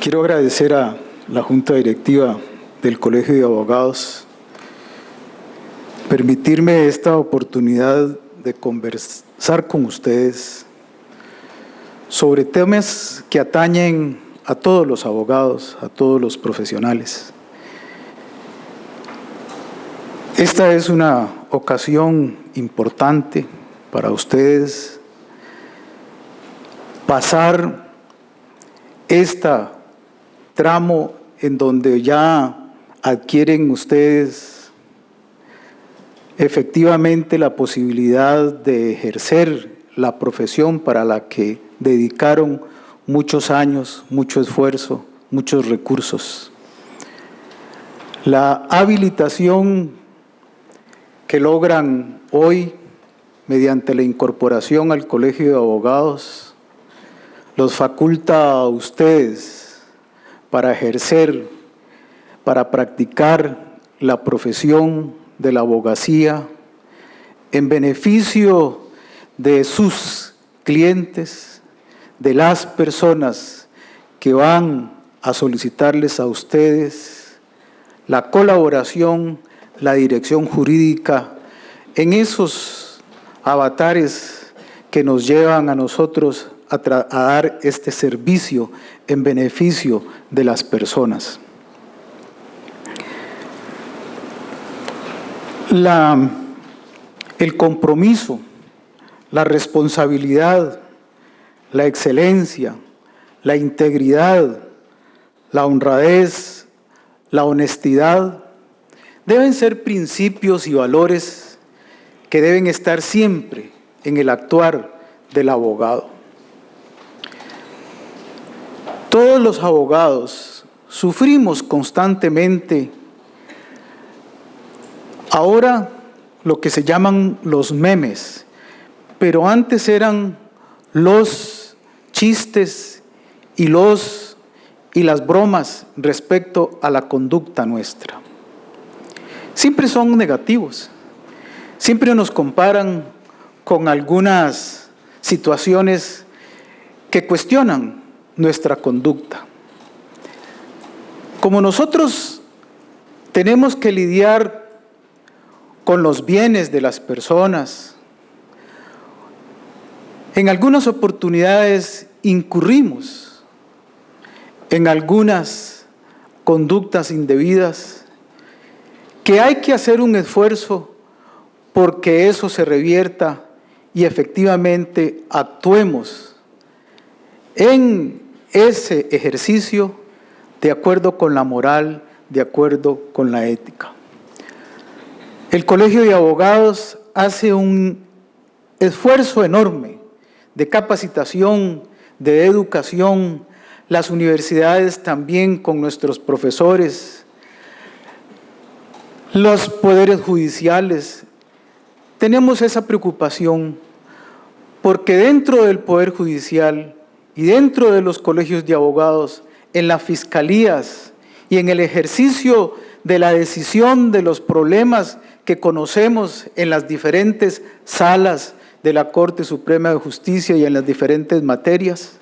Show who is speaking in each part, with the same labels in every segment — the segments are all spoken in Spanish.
Speaker 1: Quiero agradecer a la Junta Directiva del Colegio de Abogados permitirme esta oportunidad de conversar con ustedes sobre temas que atañen a todos los abogados, a todos los profesionales. Esta es una ocasión importante para ustedes pasar este tramo en donde ya adquieren ustedes efectivamente la posibilidad de ejercer la profesión para la que dedicaron muchos años, mucho esfuerzo, muchos recursos. La habilitación que logran hoy mediante la incorporación al Colegio de Abogados los faculta a ustedes para ejercer, para practicar la profesión de la abogacía en beneficio de sus clientes, de las personas que van a solicitarles a ustedes la colaboración, la dirección jurídica en esos avatares que nos llevan a nosotros a dar este servicio en beneficio de las personas. El compromiso, la responsabilidad, la excelencia, la integridad, la honradez, la honestidad, deben ser principios y valores que deben estar siempre en el actuar del abogado. Todos los abogados sufrimos constantemente ahora lo que se llaman los memes, pero antes eran los chistes y las bromas respecto a la conducta nuestra. Siempre son negativos, siempre nos comparan con algunas situaciones que cuestionan nuestra conducta. Como nosotros tenemos que lidiar con los bienes de las personas, en algunas oportunidades incurrimos en algunas conductas indebidas que hay que hacer un esfuerzo porque eso se revierta y efectivamente actuemos en ese ejercicio de acuerdo con la moral, de acuerdo con la ética. El Colegio de Abogados hace un esfuerzo enorme de capacitación, de educación, las universidades también con nuestros profesores, los poderes judiciales. Tenemos esa preocupación porque dentro del Poder Judicial y dentro de los colegios de abogados, en las fiscalías y en el ejercicio de la decisión de los problemas que conocemos en las diferentes salas de la Corte Suprema de Justicia y en las diferentes materias,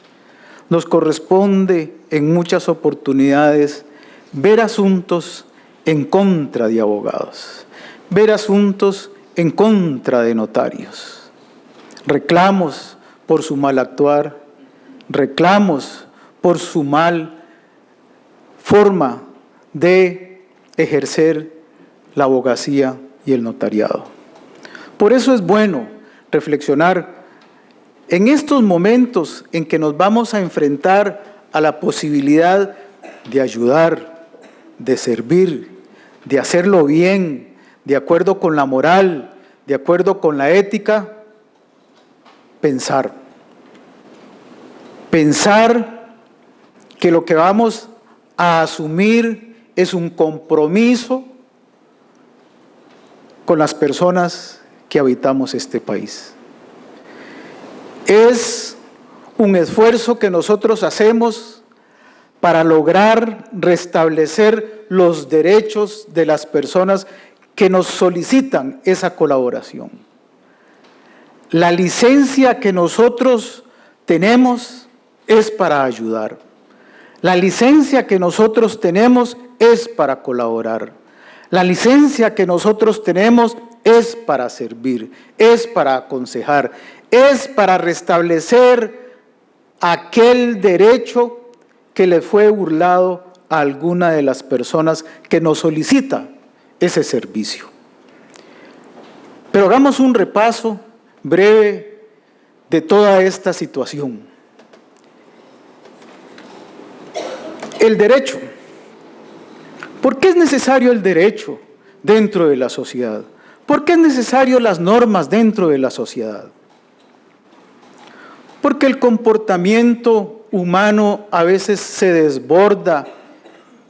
Speaker 1: nos corresponde en muchas oportunidades ver asuntos en contra de abogados, ver asuntos en contra de notarios, reclamos por su mal actuar, reclamos por su mal forma de ejercer la abogacía y el notariado. Por eso es bueno reflexionar en estos momentos en que nos vamos a enfrentar a la posibilidad de ayudar, de servir, de hacerlo bien, de acuerdo con la moral, de acuerdo con la ética, pensar que lo que vamos a asumir es un compromiso con las personas que habitamos este país. Es un esfuerzo que nosotros hacemos para lograr restablecer los derechos de las personas que nos solicitan esa colaboración. La licencia que nosotros tenemos es para ayudar. La licencia que nosotros tenemos es para colaborar. La licencia que nosotros tenemos es para servir, es para aconsejar, es para restablecer aquel derecho que le fue burlado a alguna de las personas que nos solicita ese servicio. Pero hagamos un repaso breve de toda esta situación. El derecho. ¿Por qué es necesario el derecho dentro de la sociedad? ¿Por qué es necesario las normas dentro de la sociedad? Porque el comportamiento humano a veces se desborda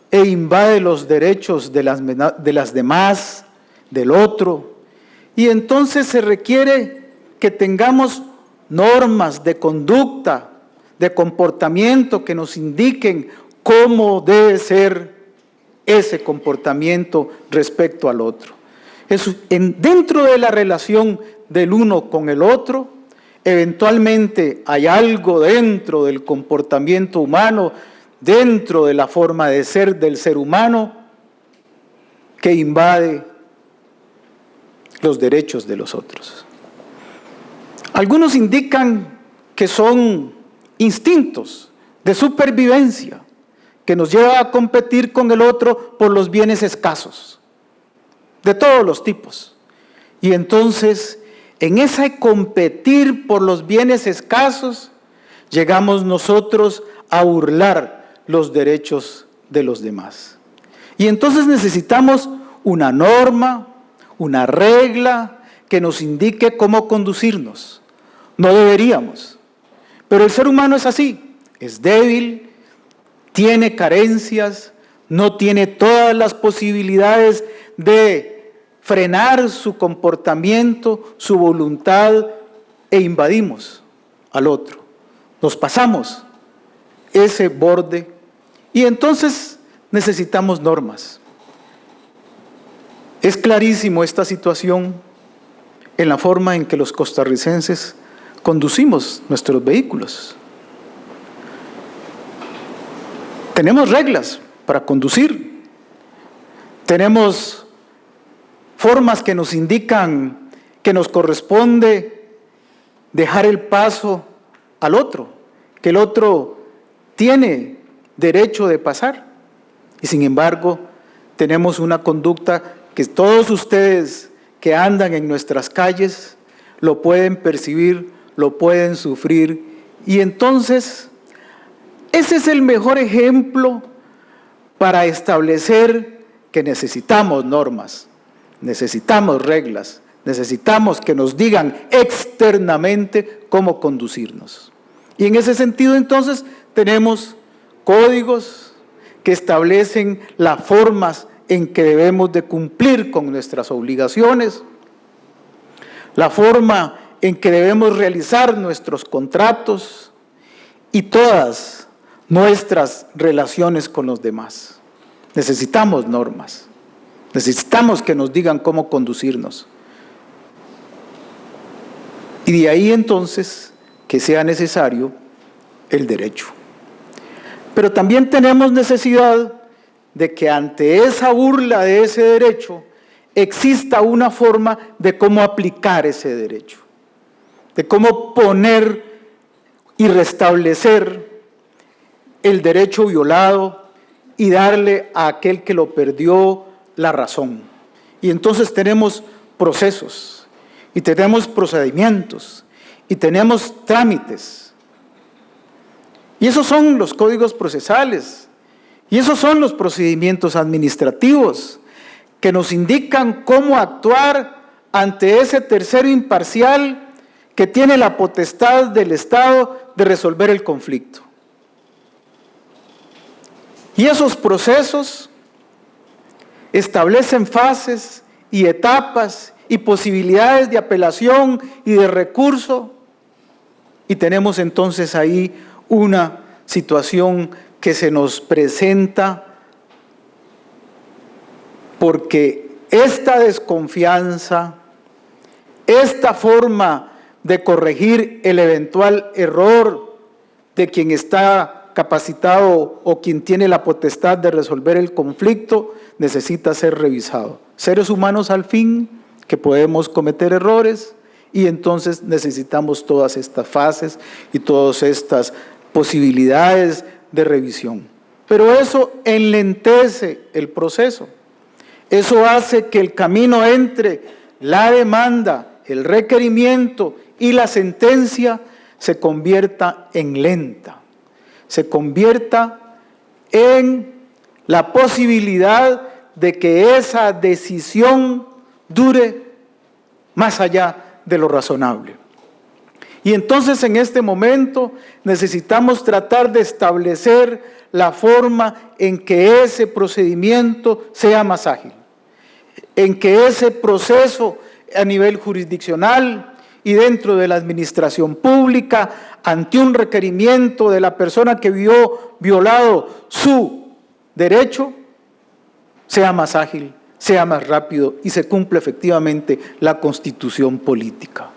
Speaker 1: e invade los derechos de las demás, del otro, y entonces se requiere que tengamos normas de conducta, de comportamiento que nos indiquen cómo debe ser ese comportamiento respecto al otro. Dentro de la relación del uno con el otro, eventualmente hay algo dentro del comportamiento humano, dentro de la forma de ser del ser humano, que invade los derechos de los otros. Algunos indican que son instintos de supervivencia que nos lleva a competir con el otro por los bienes escasos, de todos los tipos. Y entonces, en ese competir por los bienes escasos, llegamos nosotros a burlar los derechos de los demás. Y entonces necesitamos una norma, una regla que nos indique cómo conducirnos. No deberíamos, pero el ser humano es así, es débil, tiene carencias, no tiene todas las posibilidades de frenar su comportamiento, su voluntad, e invadimos al otro. Nos pasamos ese borde y entonces necesitamos normas. Es clarísimo esta situación en la forma en que los costarricenses conducimos nuestros vehículos. Tenemos reglas para conducir, tenemos formas que nos indican que nos corresponde dejar el paso al otro, que el otro tiene derecho de pasar. Y sin embargo, tenemos una conducta que todos ustedes que andan en nuestras calles lo pueden percibir, lo pueden sufrir, y entonces ese es el mejor ejemplo para establecer que necesitamos normas, necesitamos reglas, necesitamos que nos digan externamente cómo conducirnos. Y en ese sentido entonces tenemos códigos que establecen las formas en que debemos de cumplir con nuestras obligaciones, la forma en que debemos realizar nuestros contratos y todas nuestras relaciones con los demás. Necesitamos normas, necesitamos que nos digan cómo conducirnos. Y de ahí entonces que sea necesario el derecho. Pero también tenemos necesidad de que ante esa burla de ese derecho exista una forma de cómo aplicar ese derecho, de cómo poner y restablecer el derecho violado y darle a aquel que lo perdió la razón. Y entonces tenemos procesos, y tenemos procedimientos, y tenemos trámites. Y esos son los códigos procesales, y esos son los procedimientos administrativos que nos indican cómo actuar ante ese tercero imparcial que tiene la potestad del Estado de resolver el conflicto. Y esos procesos establecen fases y etapas y posibilidades de apelación y de recurso, y tenemos entonces ahí una situación que se nos presenta porque esta desconfianza, esta forma de corregir el eventual error de quien está capacitado o quien tiene la potestad de resolver el conflicto necesita ser revisado. Seres humanos al fin, que podemos cometer errores, y entonces necesitamos todas estas fases y todas estas posibilidades de revisión. Pero eso enlentece el proceso. Eso hace que el camino entre la demanda, el requerimiento y la sentencia se convierta en lenta, se convierta en la posibilidad de que esa decisión dure más allá de lo razonable. Y entonces en este momento necesitamos tratar de establecer la forma en que ese procedimiento sea más ágil, en que ese proceso a nivel jurisdiccional y dentro de la administración pública, ante un requerimiento de la persona que vio violado su derecho, sea más ágil, sea más rápido y se cumpla efectivamente la Constitución política.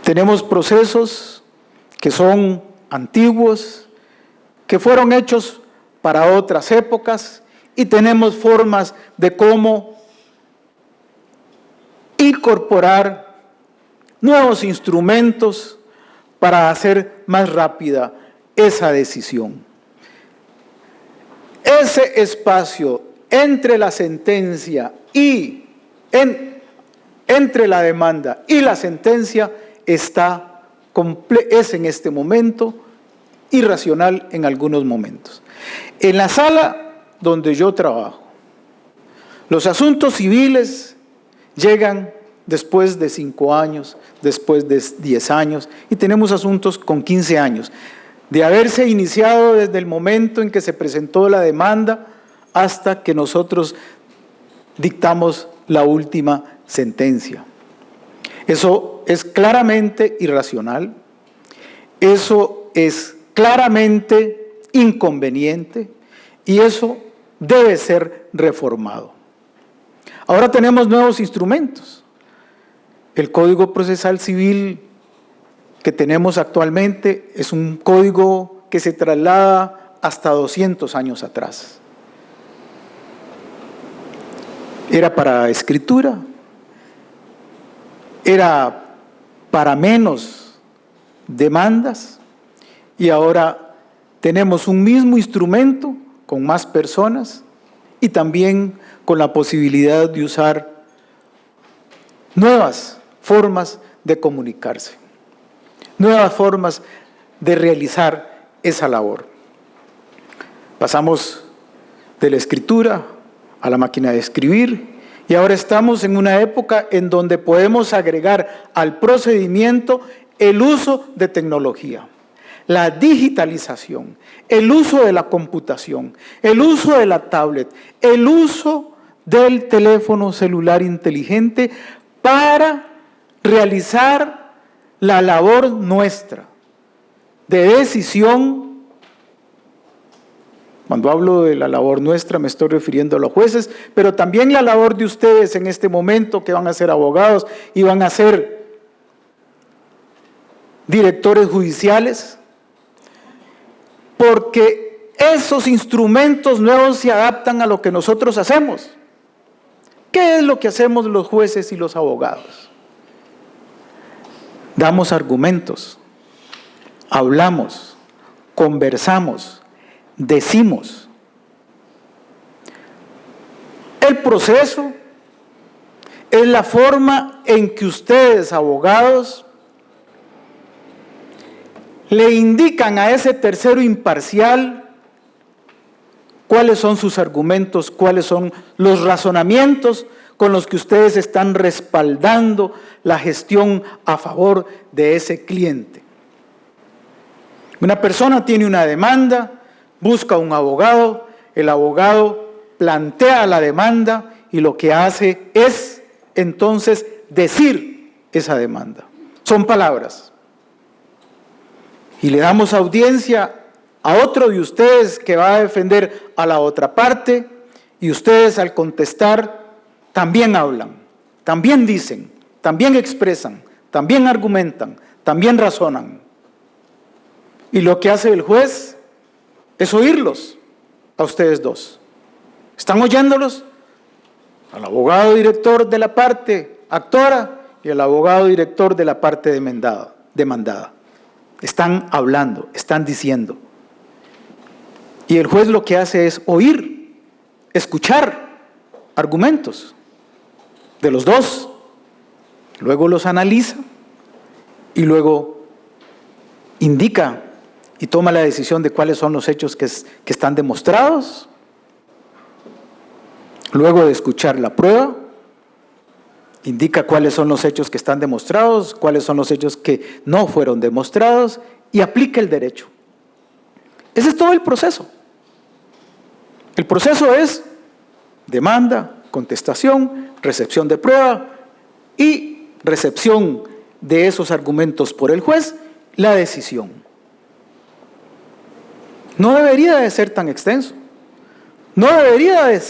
Speaker 1: Tenemos procesos que son antiguos, que fueron hechos para otras épocas, y tenemos formas de cómo incorporar nuevos instrumentos para hacer más rápida esa decisión. Ese espacio entre la sentencia y entre la demanda y la sentencia es en este momento irracional en algunos momentos. En la sala donde yo trabajo, los asuntos civiles llegan después de 5 años, después de 10 años, y tenemos asuntos con 15 años, de haberse iniciado desde el momento en que se presentó la demanda hasta que nosotros dictamos la última sentencia. Eso es claramente irracional, eso es claramente inconveniente y eso debe ser reformado. Ahora tenemos nuevos instrumentos. El Código Procesal Civil que tenemos actualmente es un código que se traslada hasta 200 años atrás. Era para escritura, era para menos demandas y ahora tenemos un mismo instrumento con más personas y también con la posibilidad de usar nuevas formas de comunicarse, nuevas formas de realizar esa labor. Pasamos de la escritura a la máquina de escribir y ahora estamos en una época en donde podemos agregar al procedimiento el uso de tecnología, la digitalización, el uso de la computación, el uso de la tablet, el uso del teléfono celular inteligente para realizar la labor nuestra de decisión. Cuando hablo de la labor nuestra me estoy refiriendo a los jueces, pero también la labor de ustedes en este momento que van a ser abogados y van a ser directores judiciales, porque esos instrumentos nuevos se adaptan a lo que nosotros hacemos. ¿Qué es lo que hacemos los jueces y los abogados? Damos argumentos, hablamos, conversamos, decimos. El proceso es la forma en que ustedes, abogados, le indican a ese tercero imparcial cuáles son sus argumentos, cuáles son los razonamientos con los que ustedes están respaldando la gestión a favor de ese cliente. Una persona tiene una demanda, busca un abogado, el abogado plantea la demanda y lo que hace es entonces decir esa demanda. Son palabras. Y le damos audiencia a otro de ustedes que va a defender a la otra parte y ustedes al contestar también hablan, también dicen, también expresan, también argumentan, también razonan. Y lo que hace el juez es oírlos a ustedes dos. ¿Están oyéndolos? Al abogado director de la parte actora y al abogado director de la parte demandada. Están hablando, están diciendo. Y el juez lo que hace es oír, escuchar argumentos de los dos, luego los analiza y luego indica y toma la decisión de cuáles son los hechos que están demostrados. Luego de escuchar la prueba, indica cuáles son los hechos que están demostrados, cuáles son los hechos que no fueron demostrados y aplica el derecho. Ese es todo el proceso. El proceso es demanda, contestación, recepción de prueba y recepción de esos argumentos por el juez, la decisión. No debería de ser tan extenso. No debería de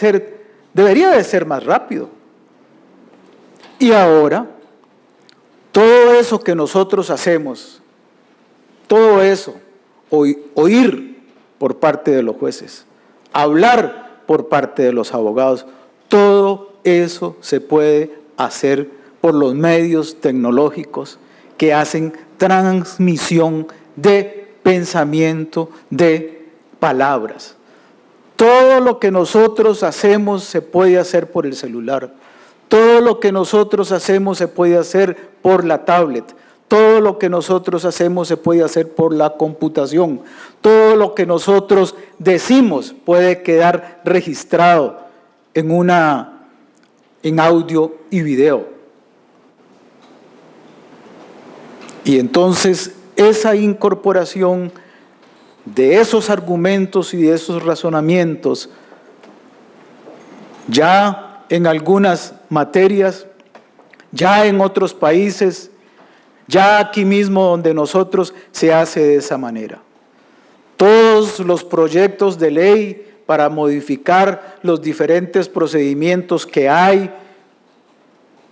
Speaker 1: ser más rápido. Y ahora, todo eso que nosotros hacemos, todo eso, oír por parte de los jueces, hablar por parte de los abogados, todo eso se puede hacer por los medios tecnológicos que hacen transmisión de pensamiento, de palabras. Todo lo que nosotros hacemos se puede hacer por el celular. Todo lo que nosotros hacemos se puede hacer por la tablet. Todo lo que nosotros hacemos se puede hacer por la computación. Todo lo que nosotros decimos puede quedar registrado en audio y video. Y entonces esa incorporación de esos argumentos y de esos razonamientos, ya en algunas materias, ya en otros países, ya aquí mismo donde nosotros se hace de esa manera. Todos los proyectos de ley para modificar los diferentes procedimientos que hay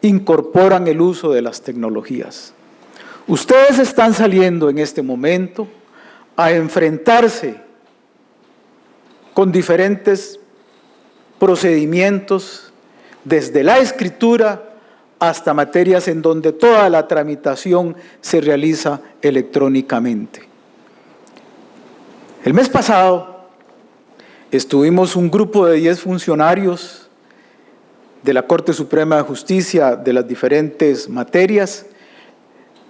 Speaker 1: incorporan el uso de las tecnologías. Ustedes están saliendo en este momento a enfrentarse con diferentes procedimientos, desde la escritura hasta materias en donde toda la tramitación se realiza electrónicamente. El mes pasado estuvimos un grupo de 10 funcionarios de la Corte Suprema de Justicia de las diferentes materias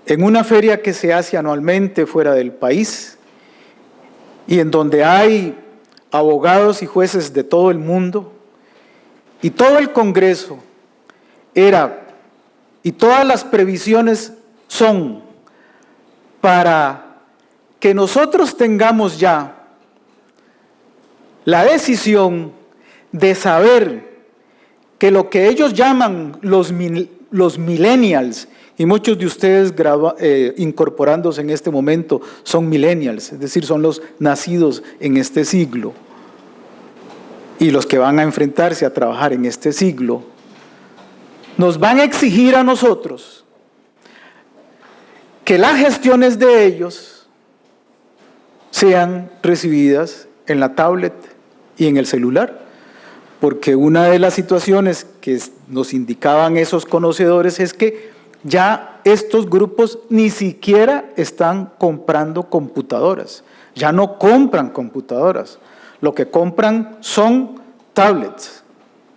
Speaker 1: en una feria que se hace anualmente fuera del país y en donde hay abogados y jueces de todo el mundo, y todo el Congreso y todas las previsiones son para que nosotros tengamos ya la decisión de saber que lo que ellos llaman los millennials, y muchos de ustedes incorporándose en este momento son millennials, es decir, son los nacidos en este siglo, y los que van a enfrentarse a trabajar en este siglo, nos van a exigir a nosotros que las gestiones de ellos sean recibidas en la tablet y en el celular, porque una de las situaciones que nos indicaban esos conocedores es que ya estos grupos ni siquiera están comprando computadoras, ya no compran computadoras, lo que compran son tablets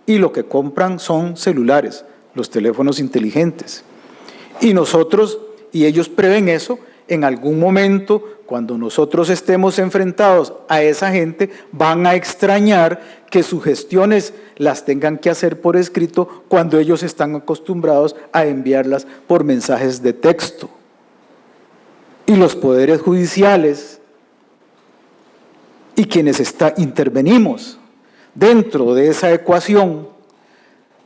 Speaker 1: y lo que compran son celulares, los teléfonos inteligentes. Y ellos prevén eso, en algún momento, cuando nosotros estemos enfrentados a esa gente, van a extrañar que sus gestiones las tengan que hacer por escrito cuando ellos están acostumbrados a enviarlas por mensajes de texto. Y los poderes judiciales y quienes intervenimos dentro de esa ecuación,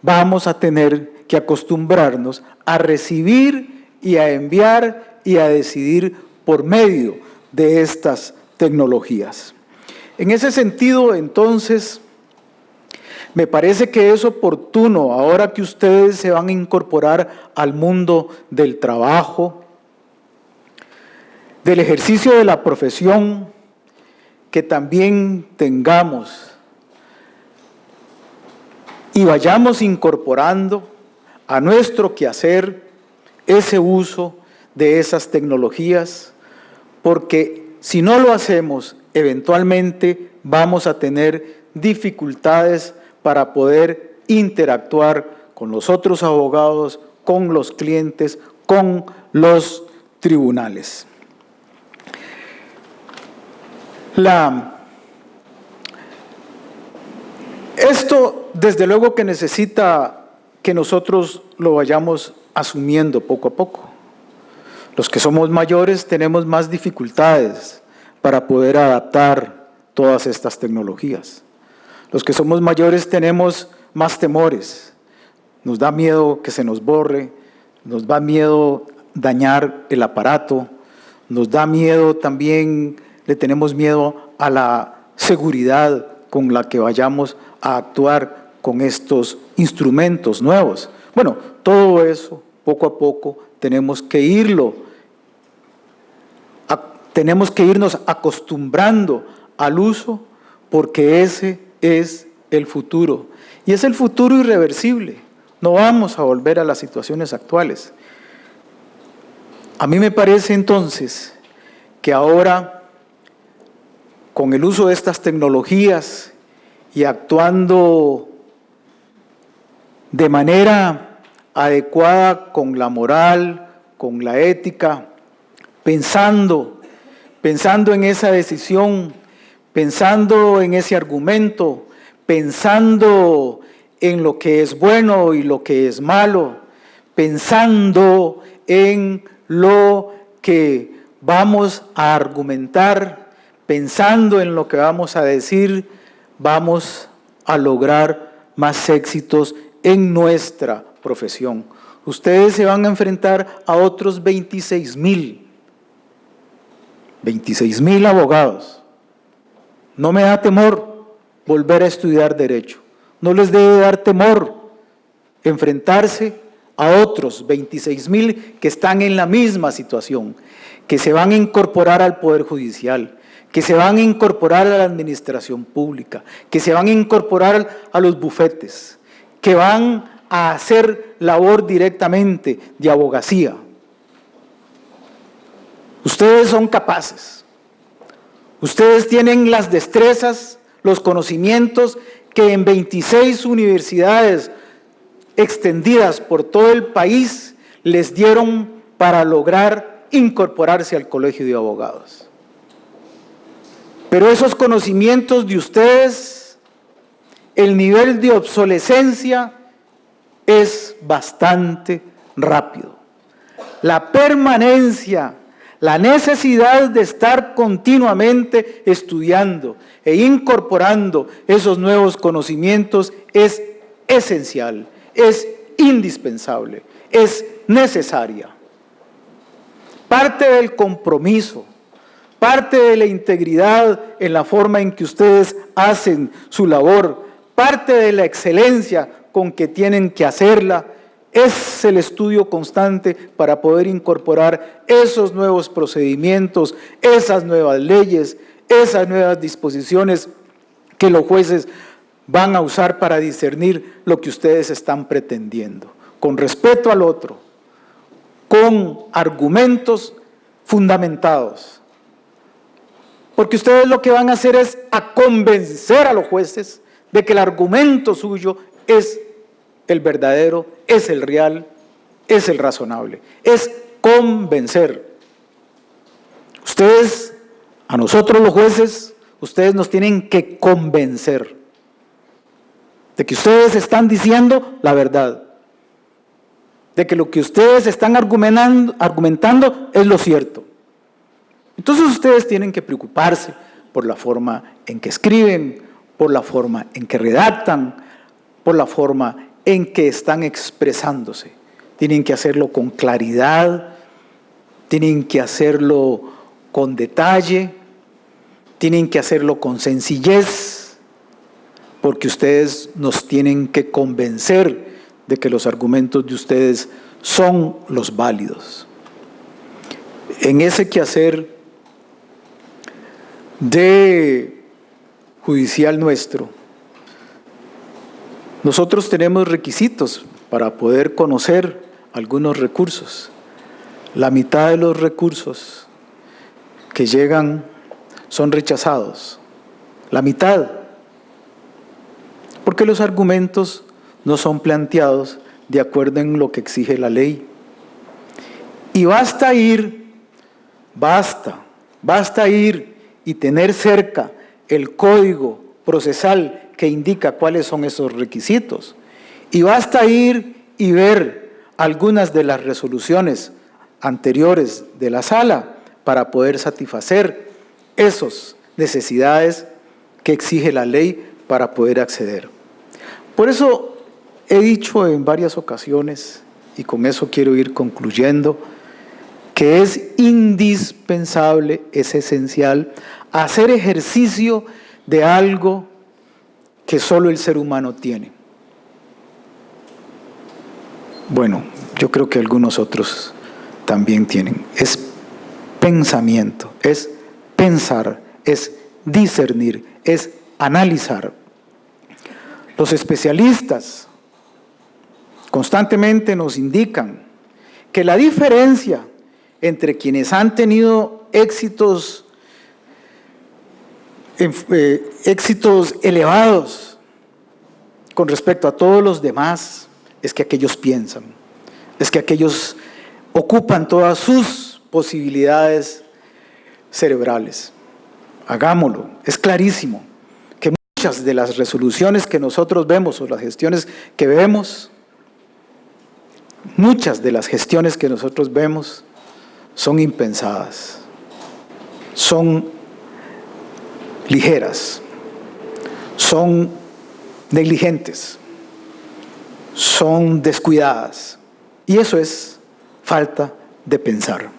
Speaker 1: vamos a tener que acostumbrarnos a recibir y a enviar y a decidir por medio de estas tecnologías. En ese sentido, entonces, me parece que es oportuno, ahora que ustedes se van a incorporar al mundo del trabajo, del ejercicio de la profesión, que también tengamos y vayamos incorporando a nuestro quehacer ese uso de esas tecnologías, porque si no lo hacemos, eventualmente vamos a tener dificultades para poder interactuar con los otros abogados, con los clientes, con los tribunales. Esto, desde luego, que necesita que nosotros lo vayamos asumiendo poco a poco. Los que somos mayores tenemos más dificultades para poder adaptar todas estas tecnologías. Los que somos mayores tenemos más temores. Nos da miedo que se nos borre, nos da miedo dañar el aparato, nos da miedo también, le tenemos miedo a la seguridad con la que vayamos a actuar con estos instrumentos nuevos. Bueno, todo eso, poco a poco, tenemos que irnos acostumbrando al uso, porque ese es el futuro. Y es el futuro irreversible. No vamos a volver a las situaciones actuales. A mí me parece entonces que ahora, con el uso de estas tecnologías y actuando de manera adecuada con la moral, con la ética, pensando en esa decisión, pensando en ese argumento, pensando en lo que es bueno y lo que es malo, pensando en lo que vamos a argumentar, pensando en lo que vamos a decir, vamos a lograr más éxitos en nuestra profesión. Ustedes se van a enfrentar a otros 26,000 abogados. No me da temor volver a estudiar Derecho. No les debe dar temor enfrentarse a otros 26,000 que están en la misma situación, que se van a incorporar al Poder Judicial, que se van a incorporar a la administración pública, que se van a incorporar a los bufetes, que van a hacer labor directamente de abogacía. Ustedes son capaces. Ustedes tienen las destrezas, los conocimientos que en 26 universidades extendidas por todo el país les dieron para lograr incorporarse al Colegio de Abogados. Pero esos conocimientos de ustedes, el nivel de obsolescencia es bastante rápido. La permanencia, la necesidad de estar continuamente estudiando e incorporando esos nuevos conocimientos es esencial, es indispensable, es necesaria. Parte del compromiso, parte de la integridad en la forma en que ustedes hacen su labor, parte de la excelencia con que tienen que hacerla, es el estudio constante para poder incorporar esos nuevos procedimientos, esas nuevas leyes, esas nuevas disposiciones que los jueces van a usar para discernir lo que ustedes están pretendiendo, con respeto al otro, con argumentos fundamentados. Porque ustedes lo que van a hacer es a convencer a los jueces de que el argumento suyo es el verdadero, es el real, es el razonable. Es convencer. Ustedes, a nosotros los jueces, ustedes nos tienen que convencer de que ustedes están diciendo la verdad, de que lo que ustedes están argumentando es lo cierto. Entonces ustedes tienen que preocuparse por la forma en que escriben, por la forma en que redactan, por la forma en que están expresándose. Tienen que hacerlo con claridad, tienen que hacerlo con detalle, tienen que hacerlo con sencillez, porque ustedes nos tienen que convencer de que los argumentos de ustedes son los válidos. En ese quehacer de judicial nuestro, nosotros tenemos requisitos para poder conocer algunos recursos. La mitad de los recursos que llegan son rechazados. La mitad. Porque los argumentos no son planteados de acuerdo en lo que exige la ley. Y basta ir y tener cerca el código procesal que indica cuáles son esos requisitos. Y basta ir y ver algunas de las resoluciones anteriores de la sala para poder satisfacer esas necesidades que exige la ley para poder acceder. Por eso he dicho en varias ocasiones, y con eso quiero ir concluyendo, que es indispensable, es esencial, hacer ejercicio de algo que solo el ser humano tiene. Bueno, yo creo que algunos otros también tienen. Es pensamiento, es pensar, es discernir, es analizar. Los especialistas constantemente nos indican que la diferencia entre quienes han tenido éxitos elevados con respecto a todos los demás es que aquellos piensan, es que aquellos ocupan todas sus posibilidades cerebrales. Hagámoslo, es clarísimo que muchas de las resoluciones que nosotros vemos o las gestiones que vemos, muchas de las gestiones que nosotros vemos son impensadas, son ligeras, son negligentes, son descuidadas. Y eso es falta de pensar.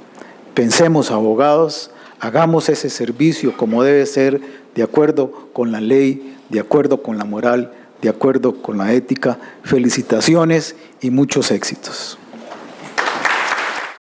Speaker 1: Pensemos, abogados, hagamos ese servicio como debe ser, de acuerdo con la ley, de acuerdo con la moral, de acuerdo con la ética. Felicitaciones y muchos éxitos.